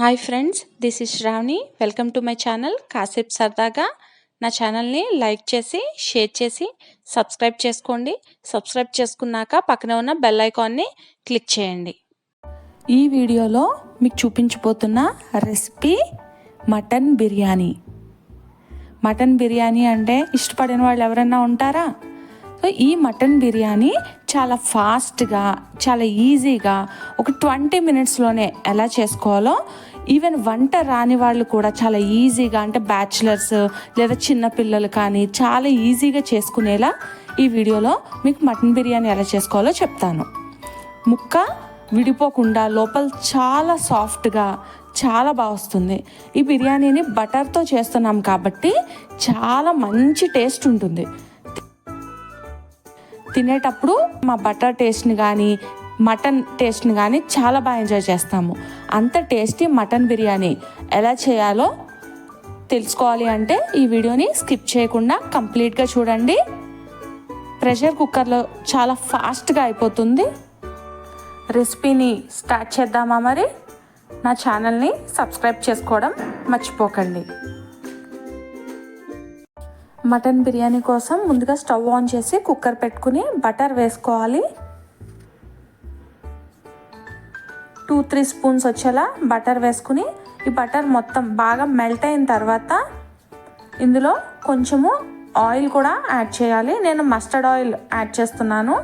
Hi friends, this is Shravani. Welcome to my channel కాసేపు సరదాగా. నా ఛానల్ని లైక్ చేసి షేర్ చేసి సబ్స్క్రైబ్ చేసుకోండి. సబ్స్క్రైబ్ చేసుకున్నాక పక్కన ఉన్న బెల్ ఐకాన్ని క్లిక్ చేయండి. ఈ వీడియోలో మీకు చూపించబోతున్న recipe mutton biryani. Mutton biryani అంటే ఇష్టపడిన వాళ్ళు ఎవరైనా ఉంటారా? సో ఈ మటన్ బిర్యానీ చాలా ఫాస్ట్గా, చాలా ఈజీగా ఒక 20 మినిట్స్లోనే ఎలా చేసుకోవాలో, ఈవెన్ వంట రాని వాళ్ళు కూడా చాలా ఈజీగా, అంటే బ్యాచిలర్స్ లేదా చిన్నపిల్లలు కానీ చాలా ఈజీగా చేసుకునేలా ఈ వీడియోలో మీకు మటన్ బిర్యానీ ఎలా చేసుకోవాలో చెప్తాను. ముక్క విడిపోకుండా లోపల చాలా సాఫ్ట్గా చాలా బాగా వస్తుంది. ఈ బిర్యానీని బటర్తో చేస్తున్నాం కాబట్టి చాలా మంచి టేస్ట్ ఉంటుంది. తినేటప్పుడు మా బటర్ టేస్ట్ని కానీ మటన్ టేస్ట్ని కానీ చాలా బాగా ఎంజాయ్ చేస్తాము. అంత టేస్టీ మటన్ బిర్యానీ ఎలా చేయాలో తెలుసుకోవాలి అంటే ఈ వీడియోని స్కిప్ చేయకుండా కంప్లీట్గా చూడండి. ప్రెషర్ కుక్కర్లో చాలా ఫాస్ట్గా అయిపోతుంది. రెసిపీని స్టార్ట్ చేద్దామా? మరి నా ఛానల్ని సబ్స్క్రైబ్ చేసుకోవడం మర్చిపోకండి. మటన్ బిర్యానీ కోసం ముందుగా స్టవ్ ఆన్ చేసి కుక్కర్ పెట్టుకుని బటర్ వేసుకోవాలి. 2-3 స్పూన్స్ వచ్చేలా బటర్ వేసుకుని ఈ బటర్ మొత్తం బాగా మెల్ట్ అయిన తర్వాత ఇందులో కొంచెము ఆయిల్ కూడా యాడ్ చేయాలి. నేను మస్టర్డ్ ఆయిల్ యాడ్ చేస్తున్నాను.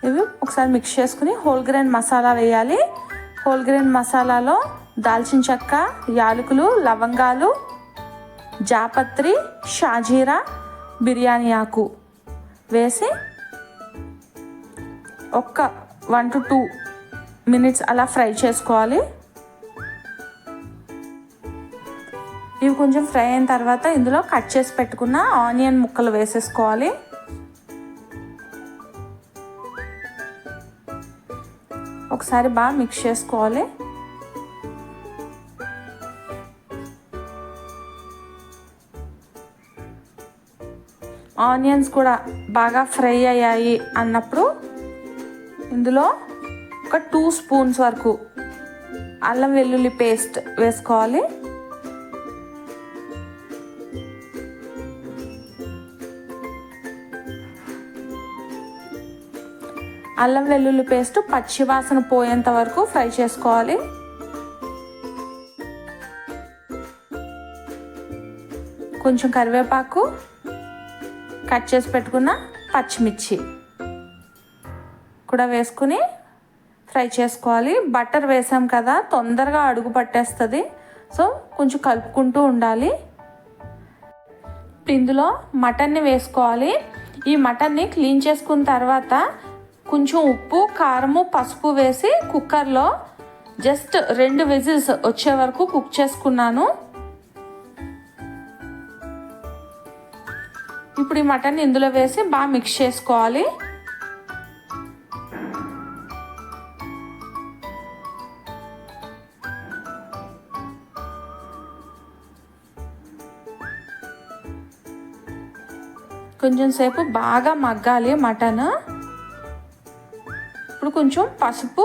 ఇవి ఒకసారి మిక్స్ చేసుకుని హోల్ గ్రెయిన్ మసాలా వేయాలి. హోల్ గ్రెయిన్ మసాలాలో దాల్చిన చెక్క, యాలకులు, లవంగాలు, జాపత్రి, షాజీరా, బిర్యానీ ఆకు వేసి ఒక్క 1 to 2 మినిట్స్ అలా ఫ్రై చేసుకోవాలి. ఇవి కొంచెం ఫ్రై అయిన తర్వాత ఇందులో కట్ చేసి పెట్టుకున్న ఆనియన్ ముక్కలు వేసేసుకోవాలి. ఒకసారి బాగా మిక్స్ చేసుకోవాలి. ఆనియన్స్ కూడా బాగా ఫ్రై అయ్యాయి అన్నప్పుడు ఇందులో ఒక 2 స్పూన్స్ వరకు అల్లం వెల్లుల్లి పేస్ట్ వేసుకోవాలి. అల్లం వెల్లుల్లి పేస్ట్ పచ్చి వాసన పోయేంత వరకు ఫ్రై చేసుకోవాలి. కొంచెం కరివేపాకు, కట్ చేసి పెట్టుకున్న పచ్చిమిర్చి కూడా వేసుకుని ఫ్రై చేసుకోవాలి. బటర్ వేసాం కదా, తొందరగా అడుగు పట్టేస్తుంది. సో కొంచెం కలుపుకుంటూ ఉండాలి. ఇందులో మటన్ని వేసుకోవాలి. ఈ మటన్ని క్లీన్ చేసుకున్న తర్వాత కొంచెం ఉప్పు, కారము, పసుపు వేసి కుక్కర్లో జస్ట్ 2 విజిల్స్ వచ్చే వరకు కుక్ చేసుకున్నాను. ఇప్పుడు ఈ మటన్ ఇందులో వేసి బాగా మిక్స్ చేసుకోవాలి. కొంచెం సేపు బాగా మగ్గాలి మటన్. ఇప్పుడు కొంచెం పసుపు,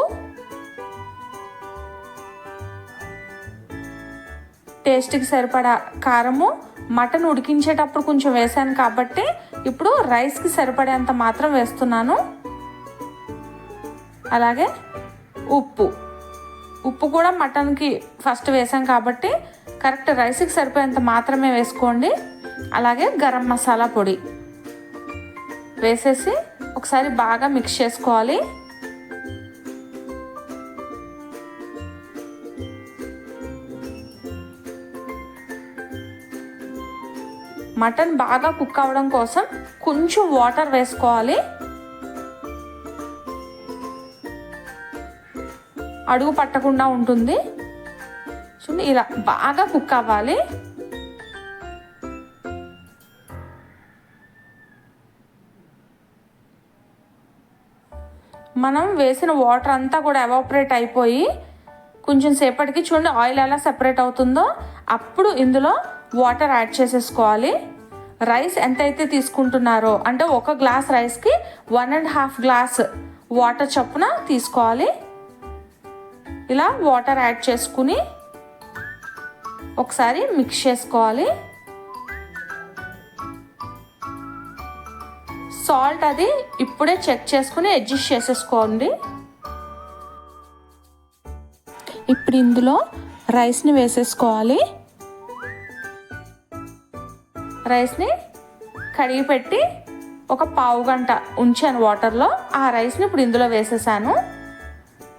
టేస్ట్కి సరిపడా కారము, మటన్ ఉడికించేటప్పుడు కొంచెం వేసాను కాబట్టి ఇప్పుడు రైస్కి సరిపడేంత మాత్రం వేస్తున్నాను. అలాగే ఉప్పు కూడా మటన్కి ఫస్ట్ వేసాం కాబట్టి కరెక్ట్ రైస్కి సరిపోయేంత మాత్రమే వేసుకోండి. అలాగే గరం మసాలా పొడి వేసేసి ఒకసారి బాగా మిక్స్ చేసుకోవాలి. మటన్ బాగా కుక్ అవ్వడం కోసం కొంచెం వాటర్ వేసుకోవాలి. అడుగు పట్టకుండా ఉంటుంది. చూడండి, ఇలా బాగా కుక్ అవ్వాలి. మనం వేసిన వాటర్ అంతా కూడా ఎవాపరేట్ అయిపోయి కొంచెం సేపటికి చూడండి ఆయిల్ ఎలా సెపరేట్ అవుతుందో అప్పుడు ఇందులో వాటర్ యాడ్ చేసేసుకోవాలి. రైస్ ఎంతైతే తీసుకుంటున్నారో, అంటే 1 గ్లాస్ రైస్కి 1.5 గ్లాస్ వాటర్ చొప్పున తీసుకోవాలి. ఇలా వాటర్ యాడ్ చేసుకుని ఒకసారి మిక్స్ చేసుకోవాలి. సాల్ట్ అది ఇప్పుడే చెక్ చేసుకుని అడ్జస్ట్ చేసేసుకోండి. ఇప్పుడు ఇందులో రైస్ని వేసేసుకోవాలి. రైస్ని కడిగి పెట్టి ఒక పావు గంట ఉంచాను వాటర్లో. ఆ రైస్ని ఇప్పుడు ఇందులో వేసేసాను.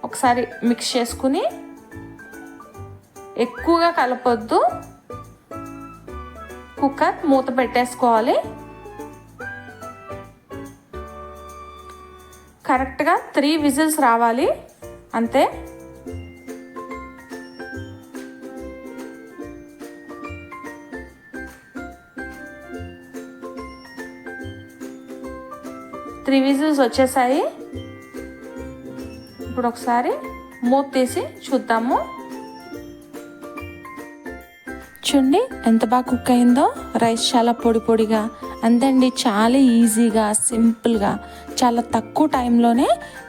ఒకసారి మిక్స్ చేసుకుని ఎక్కువగా కలపొద్దు, కుక్కర్ మూత పెట్టేసుకోవాలి. కరెక్ట్గా 3 విజిల్స్ రావాలి అంతే. త్రీ విజిల్స్ వచ్చేసాయి. ఇప్పుడు ఒకసారి మూత తీసి చూద్దాము. చూడండి ఎంత బాగా కుక్ అయిందో. రైస్ చాలా పొడి పొడిగా అందండి. చాలా ఈజీగా సింపుల్గా చాలా తక్కువ టైంలోనే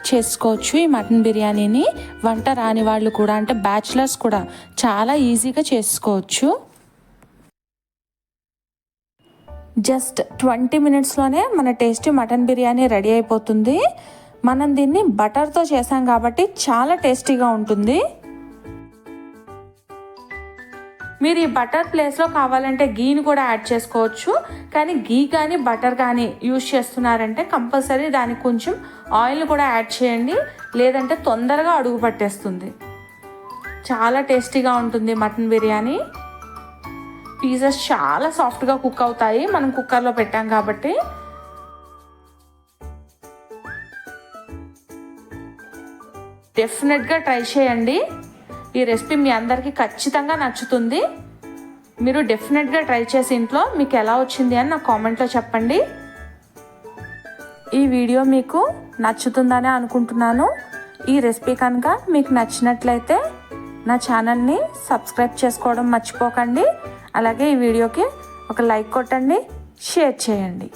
చేసుకోవచ్చు ఈ మటన్ బిర్యానీని. వంట రాని వాళ్ళు కూడా అంటే బ్యాచిలర్స్ కూడా చాలా ఈజీగా చేసుకోవచ్చు. జస్ట్ 20 మినిట్స్లోనే మన టేస్టీ మటన్ బిర్యానీ రెడీ అయిపోతుంది. మనం దీన్ని బటర్తో చేసాం కాబట్టి చాలా టేస్టీగా ఉంటుంది. మీరు ఈ బటర్ ప్లేస్లో కావాలంటే గీని కూడా యాడ్ చేసుకోవచ్చు. కానీ గీ కానీ బటర్ కానీ యూజ్ చేస్తున్నారంటే కంపల్సరీ దానికి కొంచెం ఆయిల్ కూడా యాడ్ చేయండి, లేదంటే తొందరగా అడుగు పట్టేస్తుంది. చాలా టేస్టీగా ఉంటుంది మటన్ బిర్యానీ. పీసెస్ చాలా సాఫ్ట్గా కుక్ అవుతాయి మనం కుక్కర్లో పెట్టాం కాబట్టి. డెఫినెట్గా ట్రై చేయండి. ఈ రెసిపీ మీ అందరికీ ఖచ్చితంగా నచ్చుతుంది. మీరు డెఫినెట్గా ట్రై చేసి ఇంట్లో మీకు ఎలా వచ్చింది అని నా కామెంట్లో చెప్పండి. ఈ వీడియో మీకు నచ్చుతుందని అనుకుంటున్నాను. ఈ రెసిపీ కనుక మీకు నచ్చినట్లయితే నా ఛానల్ని సబ్స్క్రైబ్ చేసుకోవడం మర్చిపోకండి. అలాగే ఈ వీడియోకి ఒక లైక్ కొట్టండి, షేర్ చేయండి.